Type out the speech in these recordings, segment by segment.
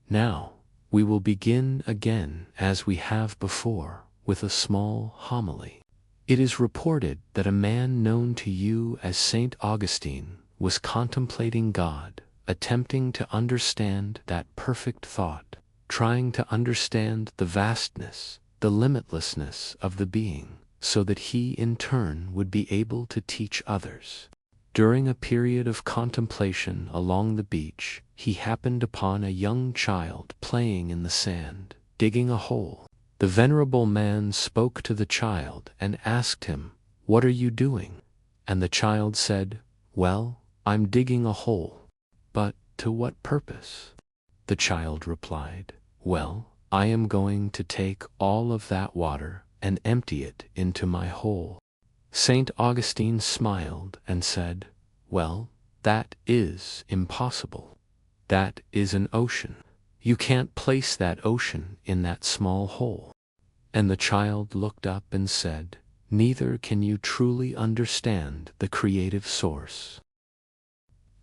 Now, we will begin again as we have before, with a small homily. It is reported that a man known to you as Saint Augustine was contemplating God, attempting to understand that perfect thought, trying to understand the vastness, the limitlessness of the being, so that he in turn would be able to teach others. During a period of contemplation along the beach, he happened upon a young child playing in the sand, digging a hole. The venerable man spoke to the child and asked him, "What are you doing?" And the child said, "Well, I'm digging a hole." "But to what purpose?" The child replied, "Well, I am going to take all of that water and empty it into my hole." Saint Augustine smiled and said, "Well, that is impossible. That is an ocean. You can't place that ocean in that small hole." And the child looked up and said, "Neither can you truly understand the creative source."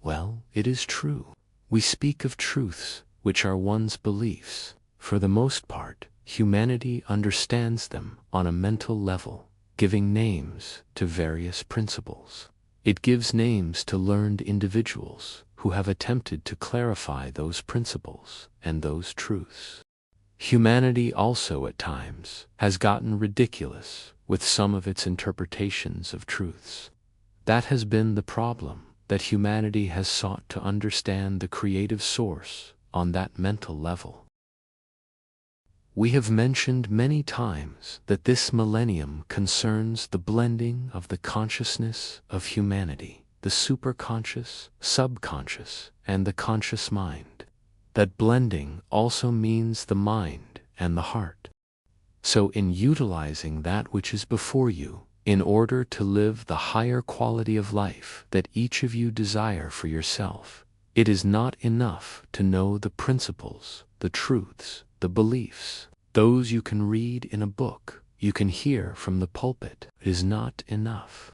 Well, it is true. We speak of truths which are one's beliefs. For the most part, humanity understands them on a mental level, giving names to various principles. It gives names to learned individuals who have attempted to clarify those principles and those truths. Humanity also at times has gotten ridiculous with some of its interpretations of truths. That has been the problem, that humanity has sought to understand the creative source on that mental level. We have mentioned many times that this millennium concerns the blending of the consciousness of humanity, the superconscious, subconscious, and the conscious mind. That blending also means the mind and the heart. So in utilizing that which is before you, in order to live the higher quality of life that each of you desire for yourself, it is not enough to know the principles, the truths, the beliefs. Those you can read in a book, you can hear from the pulpit. It is not enough.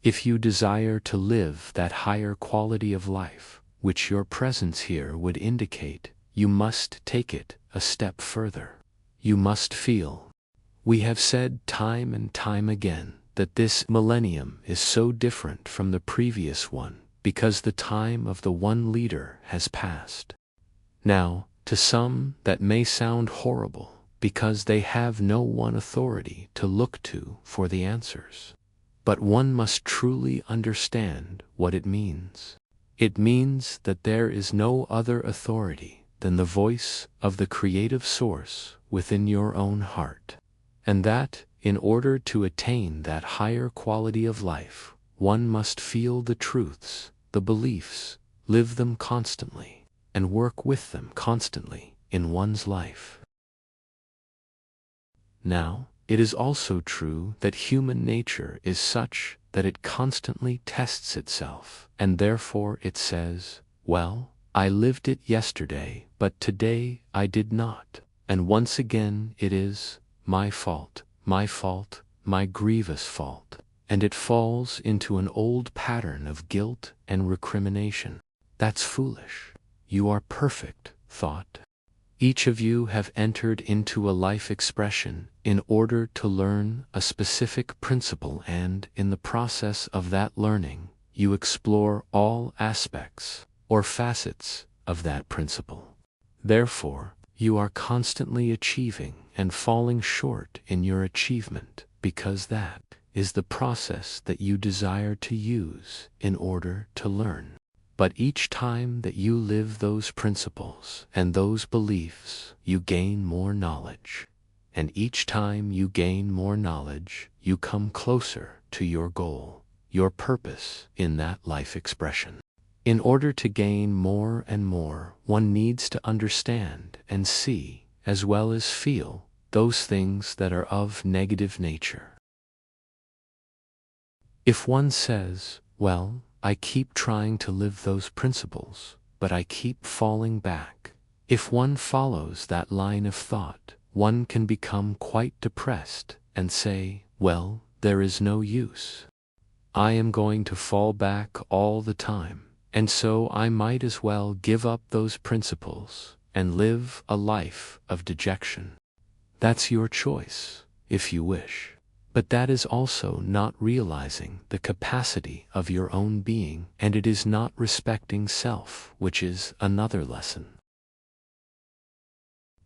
If you desire to live that higher quality of life, which your presence here would indicate, you must take it a step further. You must feel. We have said time and time again that this millennium is so different from the previous one because the time of the one leader has passed. Now, to some that may sound horrible because they have no one authority to look to for the answers. But one must truly understand what it means. It means that there is no other authority than the voice of the creative source within your own heart. And that, in order to attain that higher quality of life, one must feel the truths, the beliefs, live them constantly, and work with them constantly in one's life. Now, it is also true that human nature is such that it constantly tests itself, and therefore it says, "Well, I lived it yesterday, but today I did not." And once again it is, my fault, my grievous fault. And it falls into an old pattern of guilt and recrimination. That's foolish. You are perfect, thought. Each of you have entered into a life expression in order to learn a specific principle, and in the process of that learning, you explore all aspects or facets of that principle. Therefore, you are constantly achieving and falling short in your achievement, because that is the process that you desire to use in order to learn. But each time that you live those principles and those beliefs, you gain more knowledge. And each time you gain more knowledge, you come closer to your goal, your purpose in that life expression. In order to gain more and more, one needs to understand and see, as well as feel, those things that are of negative nature. If one says, "Well, I keep trying to live those principles, but I keep falling back," if one follows that line of thought, one can become quite depressed and say, "Well, there is no use. I am going to fall back all the time, and so I might as well give up those principles and live a life of dejection. That's your choice, if you wish. But that is also not realizing the capacity of your own being, and it is not respecting self, which is another lesson.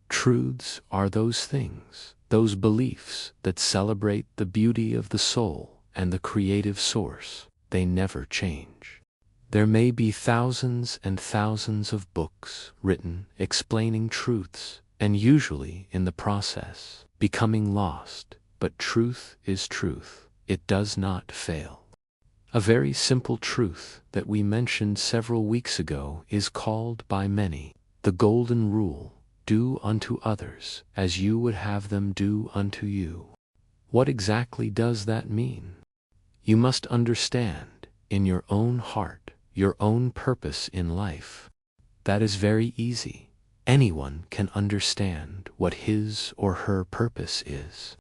Truths are those things, those beliefs that celebrate the beauty of the soul and the creative source. They never change. There may be thousands and thousands of books written explaining truths, and usually in the process becoming lost, but truth is truth. It does not fail. A very simple truth that we mentioned several weeks ago is called by many the golden rule: do unto others as you would have them do unto you. What exactly does that mean? You must understand in your own heart your own purpose in life. That is very easy. Anyone can understand what his or her purpose is.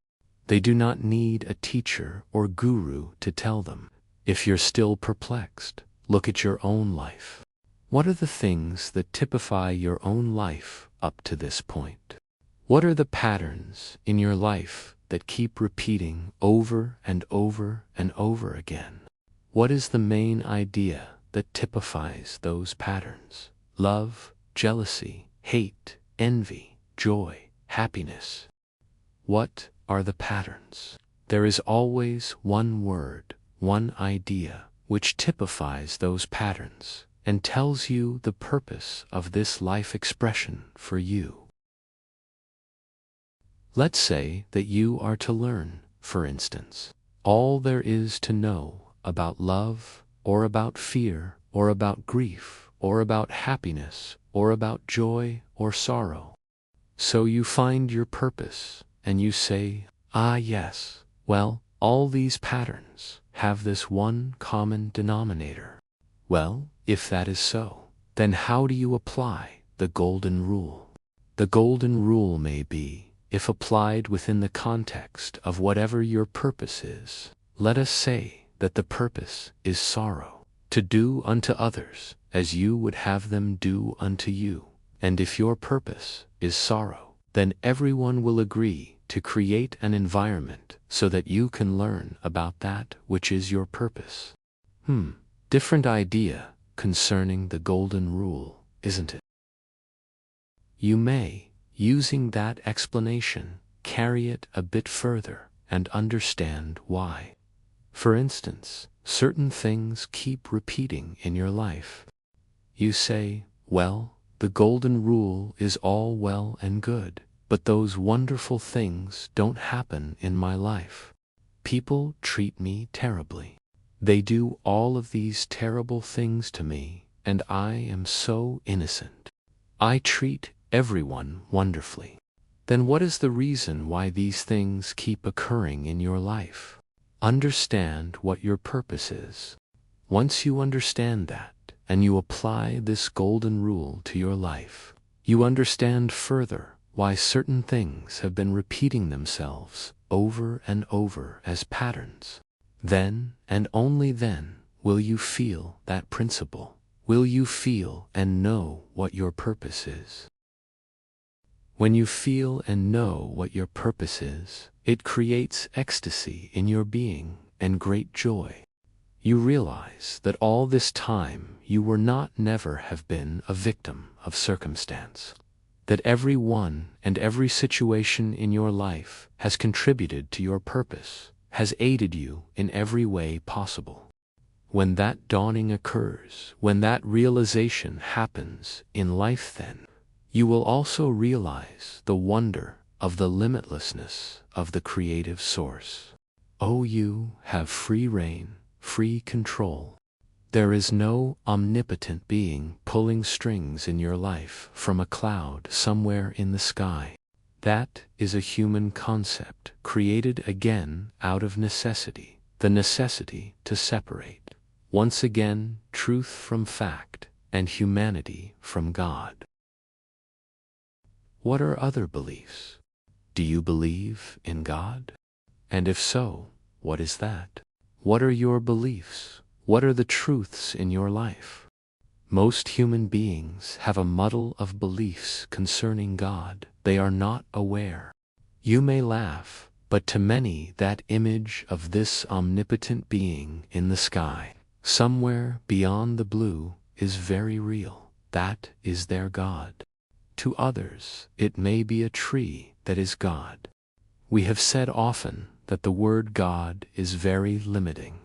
They do not need a teacher or guru to tell them. If you're still perplexed, look at your own life. What are the things that typify your own life up to this point? What are the patterns in your life that keep repeating over and over and over again? What is the main idea that typifies those patterns? Love, jealousy, hate, envy, joy, happiness. What are the patterns? There is always one word, one idea, which typifies those patterns and tells you the purpose of this life expression for you. Let's say that you are to learn, for instance, all there is to know about love, or about fear, or about grief, or about happiness, or about joy or sorrow. So you find your purpose, and you say, ah yes, well, all these patterns have this one common denominator. Well, if that is so, then how do you apply the golden rule? The golden rule may be, if applied within the context of whatever your purpose is, let us say that the purpose is sorrow, to do unto others as you would have them do unto you. And if your purpose is sorrow, then everyone will agree to create an environment so that you can learn about that which is your purpose. Different idea concerning the golden rule, isn't it? You may, using that explanation, carry it a bit further and understand why. For instance, certain things keep repeating in your life. You say, well, the golden rule is all well and good, but those wonderful things don't happen in my life. People treat me terribly. They do all of these terrible things to me, and I am so innocent. I treat everyone wonderfully. Then what is the reason why these things keep occurring in your life? Understand what your purpose is. Once you understand that, and you apply this golden rule to your life, you understand further why certain things have been repeating themselves over and over as patterns. Then, and only then, will you feel that principle. Will you feel and know what your purpose is? When you feel and know what your purpose is, it creates ecstasy in your being and great joy. You realize that all this time you were not, never have been a victim of circumstance. That every one and every situation in your life has contributed to your purpose, has aided you in every way possible. When that dawning occurs, when that realization happens in life, then you will also realize the wonder of the limitlessness of the creative source. Oh, you have free reign, free control. There is no omnipotent being pulling strings in your life from a cloud somewhere in the sky. That is a human concept created again out of necessity, the necessity to separate, once again, truth from fact and humanity from God. What are other beliefs? Do you believe in God? And if so, what is that? What are your beliefs? What are the truths in your life? Most human beings have a muddle of beliefs concerning God. They are not aware. You may laugh, but to many that image of this omnipotent being in the sky, somewhere beyond the blue, is very real. That is their God. To others, it may be a tree that is God. We have said often that the word God is very limiting.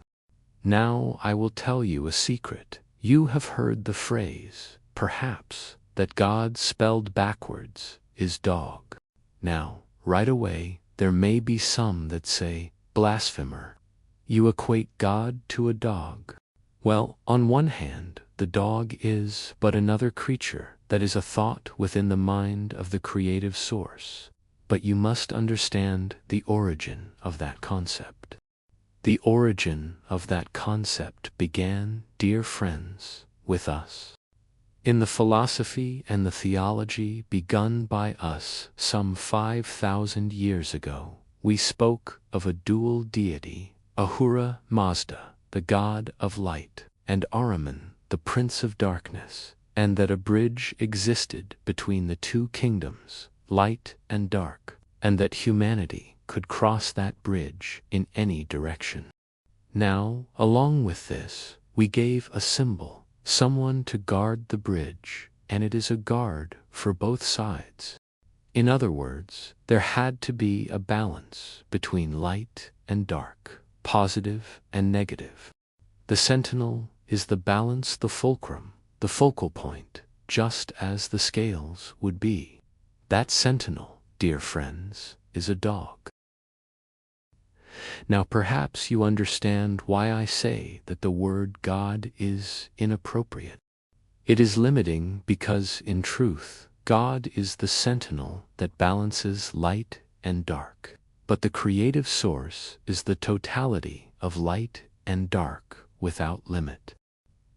Now I will tell you a secret. You have heard the phrase, perhaps, that God spelled backwards is dog. Now, right away, there may be some that say, blasphemer, you equate God to a dog. Well, on one hand, the dog is but another creature that is a thought within the mind of the creative source. But you must understand the origin of that concept. The origin of that concept began, dear friends, with us. In the philosophy and the theology begun by us some 5,000 years ago, we spoke of a dual deity, Ahura Mazda, the god of light, and Ahriman, the prince of darkness, and that a bridge existed between the two kingdoms, light and dark, and that humanity could cross that bridge in any direction. Now, along with this, we gave a symbol, someone to guard the bridge, and it is a guard for both sides. In other words, there had to be a balance between light and dark, positive and negative. The sentinel is the balance, the fulcrum, the focal point, just as the scales would be. That sentinel, dear friends, is a dog. Now perhaps you understand why I say that the word God is inappropriate. It is limiting because, in truth, God is the sentinel that balances light and dark. But the creative source is the totality of light and dark without limit.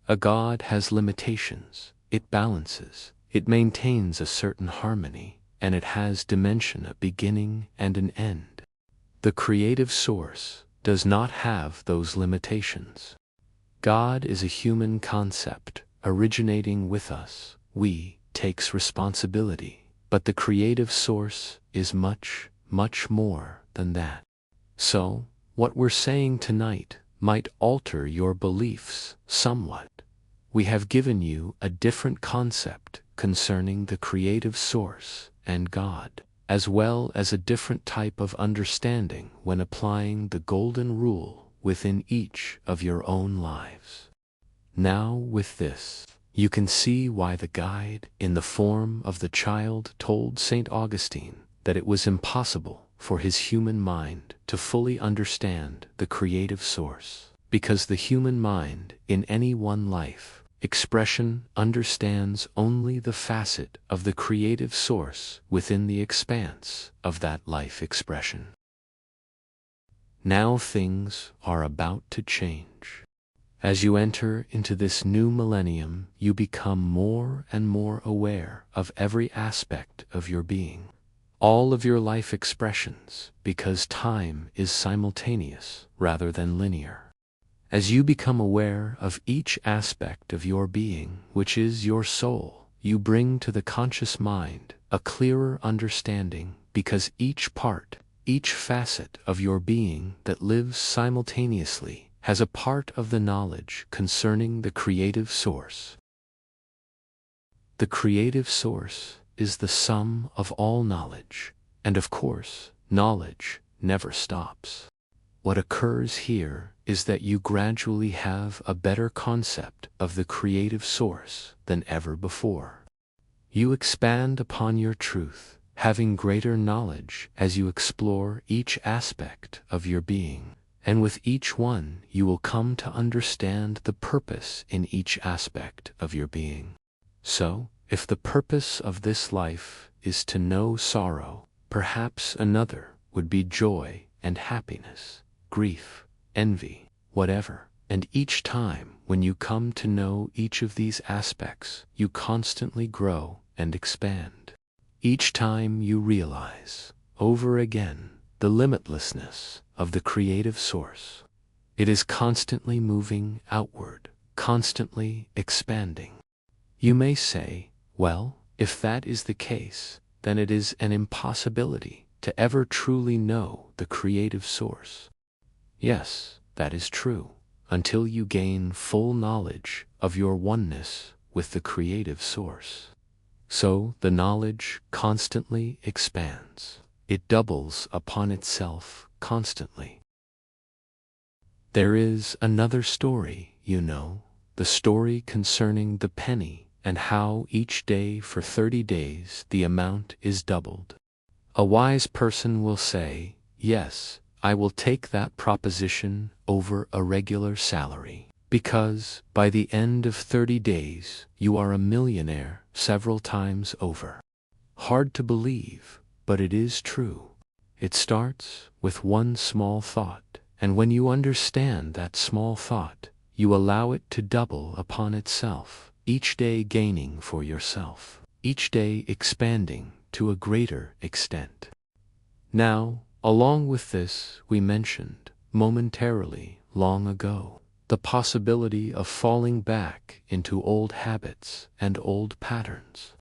A God has limitations. It balances. It maintains a certain harmony, and it has dimension, a beginning and an end. The creative source does not have those limitations. God is a human concept originating with us. We takes responsibility, but the creative source is much, much more than that. So, what we're saying tonight might alter your beliefs somewhat. We have given you a different concept concerning the creative source and God, as well as a different type of understanding when applying the golden rule within each of your own lives. Now with this, you can see why the guide in the form of the child told St. Augustine that it was impossible for his human mind to fully understand the creative source, because the human mind in any one life expression understands only the facet of the creative source within the expanse of that life expression. Now things are about to change. As you enter into this new millennium, you become more and more aware of every aspect of your being, all of your life expressions, because time is simultaneous rather than linear. As you become aware of each aspect of your being, which is your soul, you bring to the conscious mind a clearer understanding, because each part, each facet of your being that lives simultaneously has a part of the knowledge concerning the creative source. The creative source is the sum of all knowledge, and of course, knowledge never stops. What occurs here is that you gradually have a better concept of the creative source than ever before. You expand upon your truth, having greater knowledge as you explore each aspect of your being, and with each one you will come to understand the purpose in each aspect of your being. So, if the purpose of this life is to know sorrow, perhaps another would be joy and happiness, grief, envy, whatever. And each time when you come to know each of these aspects, you constantly grow and expand. Each time you realize, over again, the limitlessness of the creative source. It is constantly moving outward, constantly expanding. You may say, well, if that is the case, then it is an impossibility to ever truly know the creative source. Yes, that is true, until you gain full knowledge of your oneness with the creative source. So the knowledge constantly expands. It doubles upon itself constantly. There is another story, the story concerning the penny and how each day for 30 days the amount is doubled. A wise person will say, yes, I will take that proposition over a regular salary, because by the end of 30 days you are a millionaire several times over. Hard to believe, but it is true. It starts with one small thought, and when you understand that small thought, you allow it to double upon itself, each day gaining for yourself, each day expanding to a greater extent. Now, along with this, we mentioned, momentarily, long ago, the possibility of falling back into old habits and old patterns.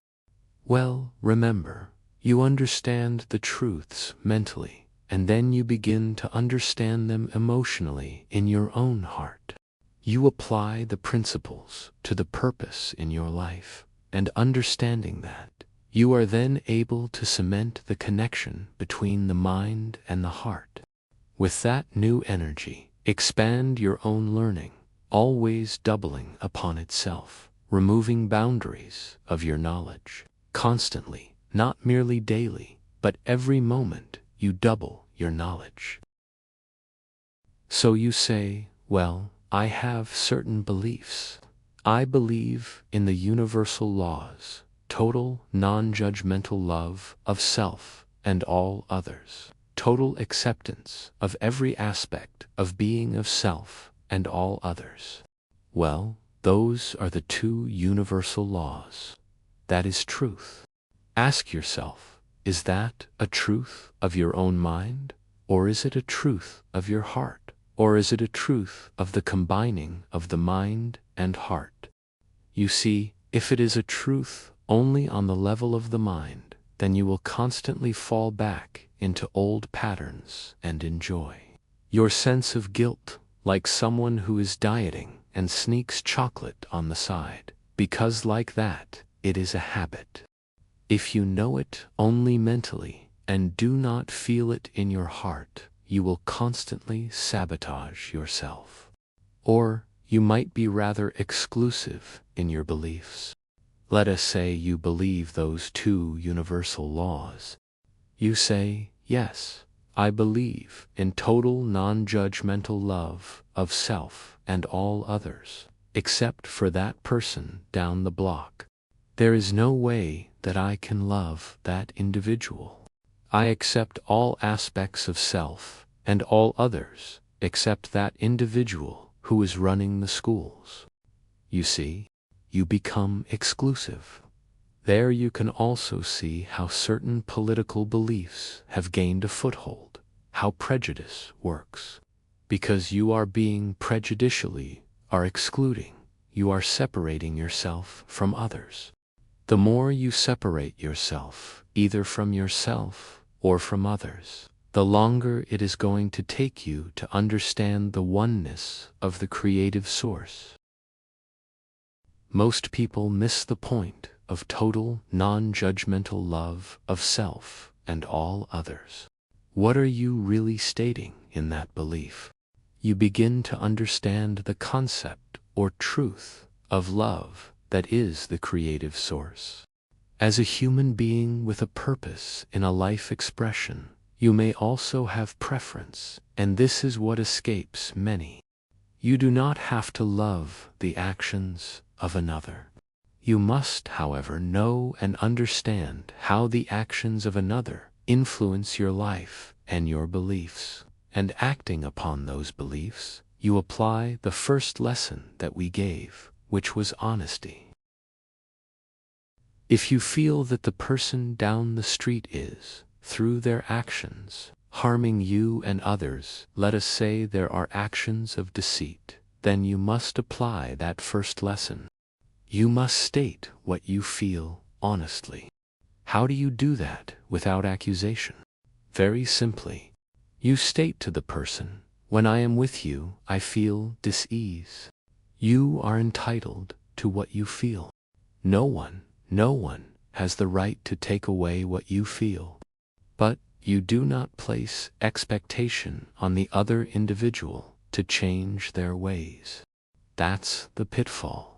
Well, remember, you understand the truths mentally, and then you begin to understand them emotionally in your own heart. You apply the principles to the purpose in your life, and understanding that, you are then able to cement the connection between the mind and the heart. With that new energy, expand your own learning, always doubling upon itself, removing boundaries of your knowledge, constantly, not merely daily, but every moment you double your knowledge. So you say, well, I have certain beliefs. I believe in the universal laws, total non-judgmental love of self and all others, total acceptance of every aspect of being of self and all others. Well, those are the two universal laws. That is truth. Ask yourself, is that a truth of your own mind, or is it a truth of your heart, or is it a truth of the combining of the mind and heart? You see, if it is a truth only on the level of the mind, then you will constantly fall back into old patterns and enjoy your sense of guilt, like someone who is dieting and sneaks chocolate on the side, because like that, it is a habit. If you know it only mentally and do not feel it in your heart, you will constantly sabotage yourself. Or you might be rather exclusive in your beliefs. Let us say you believe those two universal laws. You say, yes, I believe in total non-judgmental love of self and all others, except for that person down the block. There is no way that I can love that individual. I accept all aspects of self and all others, except that individual who is running the schools. You see, you become exclusive. There you can also see how certain political beliefs have gained a foothold, how prejudice works. Because you are being prejudicially, are excluding, you are separating yourself from others. The more you separate yourself, either from yourself or from others, the longer it is going to take you to understand the oneness of the creative source. Most people miss the point of total non-judgmental love of self and all others. What are you really stating in that belief? You begin to understand the concept or truth of love that is the creative source. As a human being with a purpose in a life expression, you may also have preference, and this is what escapes many. You do not have to love the actions of another. You must, however, know and understand how the actions of another influence your life and your beliefs, and acting upon those beliefs, you apply the first lesson that we gave, which was honesty. If you feel that the person down the street is, through their actions, harming you and others, let us say there are actions of deceit, then you must apply that first lesson. You must state what you feel honestly. How do you do that without accusation? Very simply, you state to the person, "When I am with you, I feel dis-ease." You are entitled to what you feel. No one has the right to take away what you feel. But you do not place expectation on the other individual to change their ways. That's the pitfall.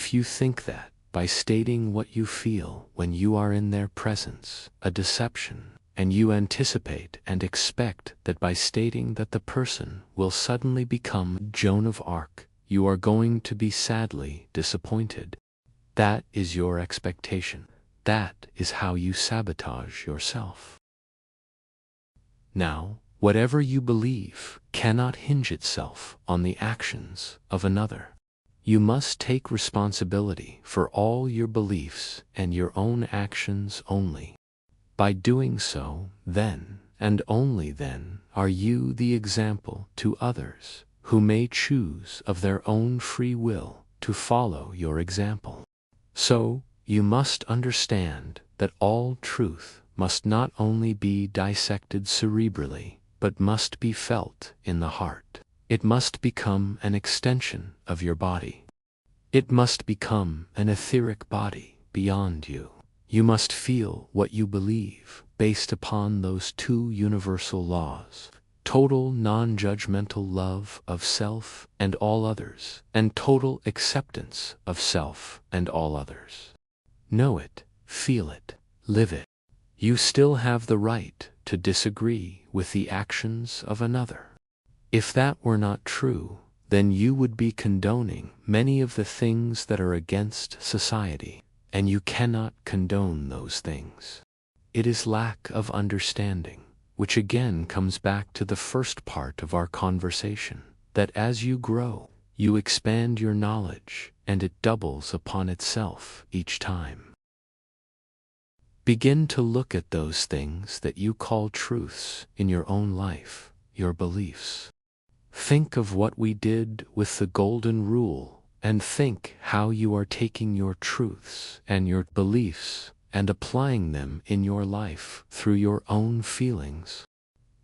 If you think that, by stating what you feel when you are in their presence, a deception, and you anticipate and expect that by stating that the person will suddenly become Joan of Arc, you are going to be sadly disappointed. That is your expectation. That is how you sabotage yourself. Now, whatever you believe cannot hinge itself on the actions of another. You must take responsibility for all your beliefs and your own actions only. By doing so, then, and only then, are you the example to others who may choose of their own free will to follow your example. So, you must understand that all truth must not only be dissected cerebrally, but must be felt in the heart. It must become an extension of your body. It must become an etheric body beyond you. You must feel what you believe based upon those two universal laws: total non-judgmental love of self and all others, and total acceptance of self and all others. Know it, feel it, live it. You still have the right to disagree with the actions of another. If that were not true, then you would be condoning many of the things that are against society, and you cannot condone those things. It is lack of understanding, which again comes back to the first part of our conversation, that as you grow, you expand your knowledge, and it doubles upon itself each time. Begin to look at those things that you call truths in your own life, your beliefs. Think of what we did with the Golden Rule, and think how you are taking your truths and your beliefs and applying them in your life through your own feelings.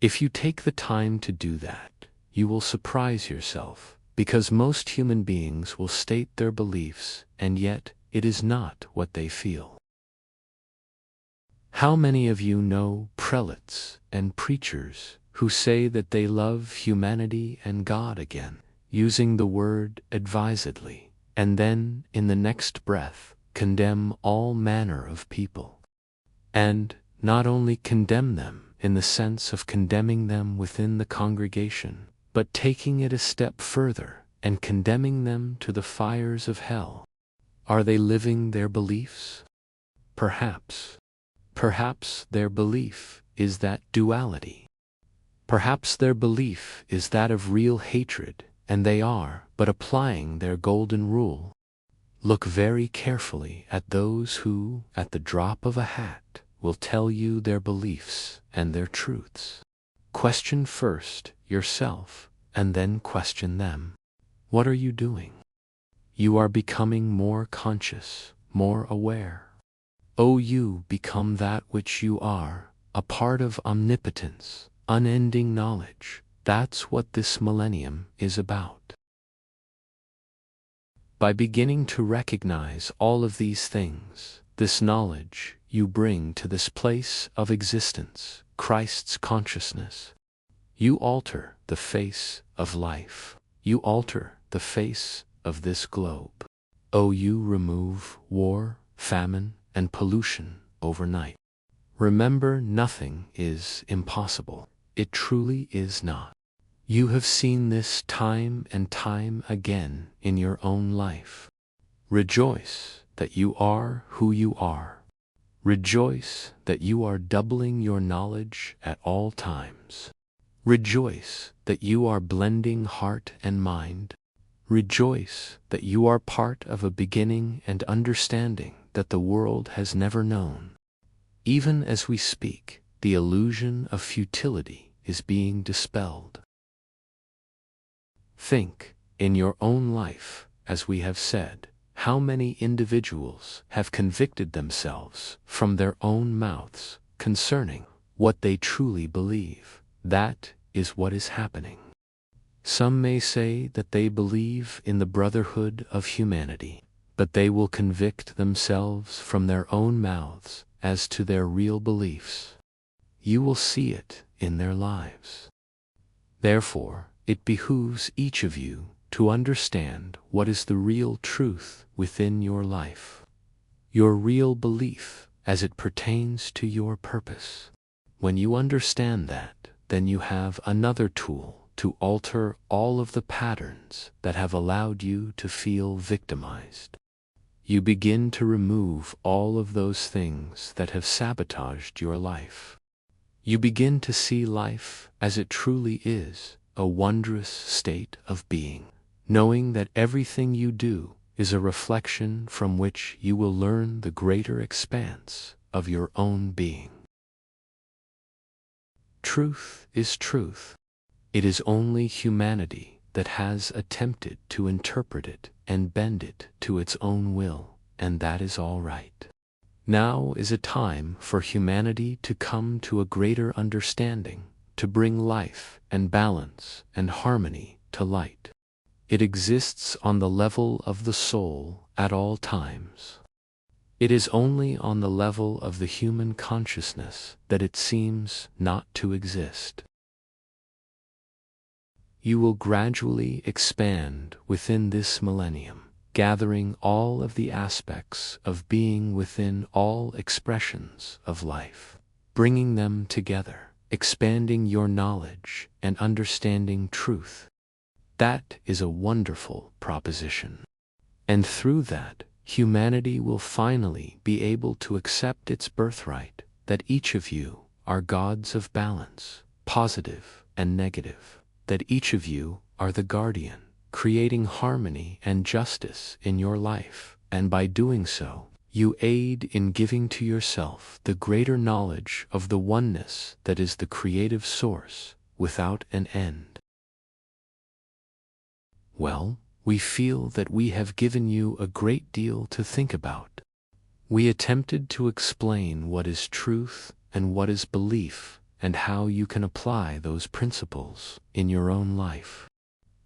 If you take the time to do that, you will surprise yourself, because most human beings will state their beliefs, and yet it is not what they feel. How many of you know prelates and preachers who say that they love humanity and God again, using the word advisedly, and then, in the next breath, condemn all manner of people? And not only condemn them in the sense of condemning them within the congregation, but taking it a step further and condemning them to the fires of hell. Are they living their beliefs? Perhaps. Perhaps their belief is that duality. Perhaps their belief is that of real hatred, and they are but applying their golden rule. Look very carefully at those who, at the drop of a hat, will tell you their beliefs and their truths. Question first yourself, and then question them. What are you doing? You are becoming more conscious, more aware. Oh, you become that which you are, a part of omnipotence, unending knowledge. That's what this millennium is about. By beginning to recognize all of these things, this knowledge, you bring to this place of existence, Christ's consciousness. You alter the face of life. You alter the face of this globe. Oh, you remove war, famine, and pollution overnight. Remember, nothing is impossible. It truly is not. You have seen this time and time again in your own life. Rejoice that you are who you are. Rejoice that you are doubling your knowledge at all times. Rejoice that you are blending heart and mind. Rejoice that you are part of a beginning and understanding that the world has never known. Even as we speak, the illusion of futility is being dispelled. Think, in your own life, as we have said, how many individuals have convicted themselves from their own mouths concerning what they truly believe. That is what is happening. Some may say that they believe in the brotherhood of humanity, but they will convict themselves from their own mouths as to their real beliefs. You will see it in their lives. Therefore, it behooves each of you to understand what is the real truth within your life, your real belief as it pertains to your purpose. When you understand that, then you have another tool to alter all of the patterns that have allowed you to feel victimized. You begin to remove all of those things that have sabotaged your life. You begin to see life as it truly is, a wondrous state of being, knowing that everything you do is a reflection from which you will learn the greater expanse of your own being. Truth is truth. It is only humanity that has attempted to interpret it and bend it to its own will, and that is all right. Now is a time for humanity to come to a greater understanding, to bring life and balance and harmony to light. It exists on the level of the soul at all times. It is only on the level of the human consciousness that it seems not to exist. You will gradually expand within this millennium, gathering all of the aspects of being within all expressions of life, bringing them together, expanding your knowledge and understanding truth. That is a wonderful proposition. And through that, humanity will finally be able to accept its birthright, that each of you are gods of balance, positive and negative, that each of you are the guardian, creating harmony and justice in your life, and by doing so, you aid in giving to yourself the greater knowledge of the oneness that is the creative source without an end. Well, we feel that we have given you a great deal to think about. We attempted to explain what is truth and what is belief, and how you can apply those principles in your own life.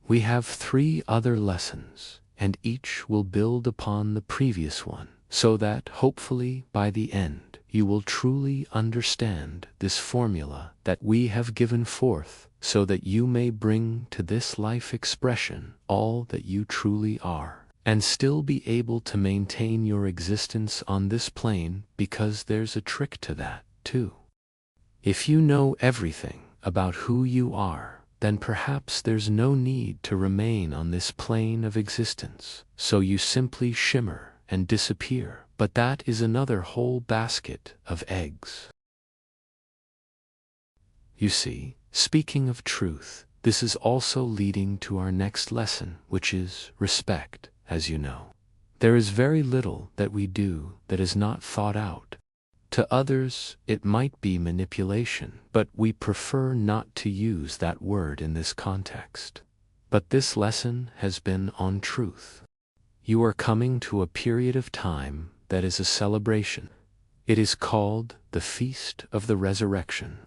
We have 3 other lessons, and each will build upon the previous one, so that hopefully by the end you will truly understand this formula that we have given forth, so that you may bring to this life expression all that you truly are, and still be able to maintain your existence on this plane, because there's a trick to that, too. If you know everything about who you are, then perhaps there's no need to remain on this plane of existence, so you simply shimmer and disappear, but that is another whole basket of eggs. You see, speaking of truth, this is also leading to our next lesson, which is respect, as you know. There is very little that we do that is not thought out. To others, it might be manipulation, but we prefer not to use that word in this context. But this lesson has been on truth. You are coming to a period of time that is a celebration. It is called the Feast of the Resurrection.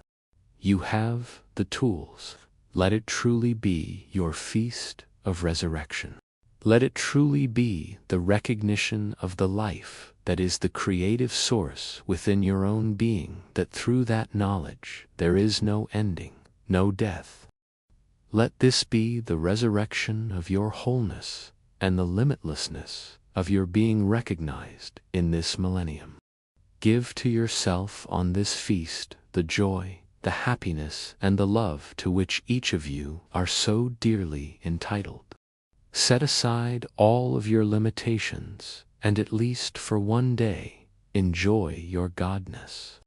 You have the tools. Let it truly be your Feast of Resurrection. Let it truly be the recognition of the life that is the creative source within your own being, that through that knowledge there is no ending, no death. Let this be the resurrection of your wholeness and the limitlessness of your being recognized in this millennium. Give to yourself on this feast the joy, the happiness, and the love to which each of you are so dearly entitled. Set aside all of your limitations, and at least for one day, enjoy your godness.